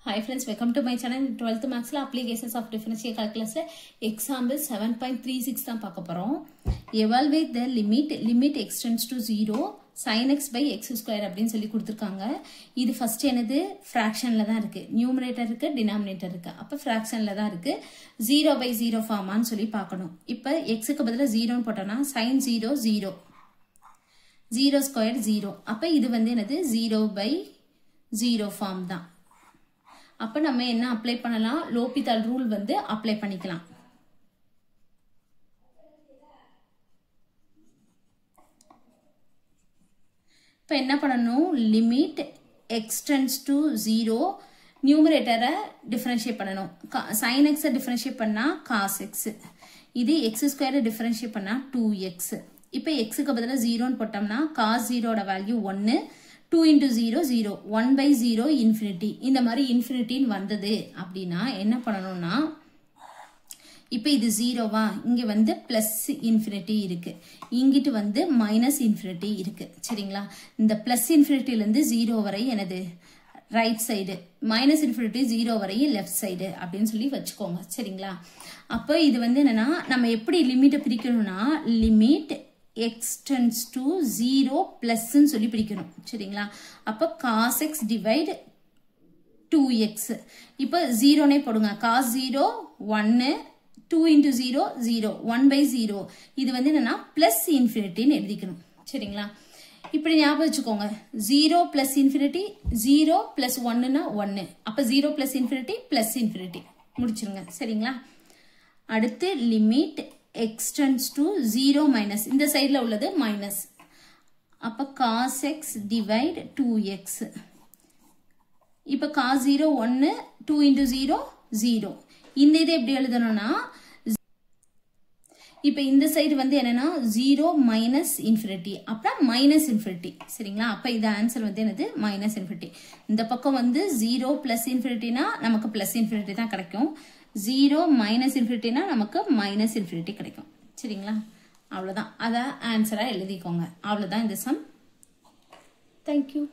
Hi friends, welcome to my channel. 12th Maths applications of differential calculus example 7.36 தான் பார்க்க போறோம். Evaluate the limit x tends to 0 sin x by x square அப்படினு சொல்லி கொடுத்திருக்காங்க. இது first என்னது fractionல தான் இருக்கு. Numerator இருக்கு, denominator இருக்கு. அப்ப fractionல தான் இருக்கு. 0 by 0 ஃபார்மான்னு சொல்லி பார்க்கணும். இப்போ xக்கு பதிலா 0 ன்னு போட்டோம்னா sin 0 0 0 square 0. அப்ப இது வந்து என்னது 0 by 0 ஃபார்ம் தான். அப்ப நம்ம என்ன அப்ளை பண்ணலாம் லோபிதால் ரூல் வந்து அப்ளை பண்ணிக்கலாம் இப்ப என்ன பண்ணனும் லிமிட் x tends to 0 நியூமரேட்டரை டிஃபரன்ஷியேட் பண்ணனும் sin x டிஃபரன்ஷியேட் பண்ணா cos x இது x ஸ்கொயர் டிஃபரன்ஷியேட் பண்ணா 2x இப்ப x க்கு பதிலா 0 ன்னு போட்டோம்னா cos 0 ஓட வேல்யூ 1 2 into 0 0 1 by 0 infinity இந்த மாதிரி infinity வந்தது அப்படினா என்ன பண்ணனும்னா இப்போ இது 0 வா இங்க வந்து plus infinity இருக்கு இங்கிட்டு வந்து minus infinity இருக்கு சரிங்களா இந்த plus infinity ல இருந்து 0 வரை என்னது right side minus infinity 0 வரை left side அப்படினு சொல்லி வச்சுக்கோங்க சரிங்களா அப்ப இது வந்து என்னன்னா நம்ம எப்படி லிமிட்ட பிரிக்கணும்னா limit x tends to 0 plus ன்னு சொல்லி பிரிக்கணும் சரிங்களா அப்ப cos x divide 2x இப்ப 0 னே போடுங்க cos 0 1 2 into 0 0 1 by 0 இது வந்து என்னன்னா plus infinity ன்னு எழுதிக்கணும் சரிங்களா இப்படி ஞாபகம் வச்சுக்கோங்க 0 plus infinity 0 plus 1 னா 1 அப்ப 0 plus infinity plus infinity முடிச்சிருங்க சரிங்களா அடுத்து limit x tends to 0 minus இந்த சைடுல உள்ளது minus அப்ப cos x divide 2x இப்ப cos 0 1 2 into 0 0 இந்த இதை எப்படி எழுதணும்னா இப்ப இந்த சைடு வந்து என்னன்னா 0 minus infinity அப்புறம் minus infinity சரிங்களா அப்ப இது ஆன்சர் வந்து என்னது minus infinity இந்த பக்கம் வந்து 0 plus infinity னா நமக்கு plus infinity தான் கிடைக்கும் 0 minus infinity னா நமக்கு minus infinity கிடைக்கும் சரிங்களா அவ்வளவுதான் அத ஆன்சரா எழுதிக்கோங்க அவ்வளவுதான் இந்த சம் Thank you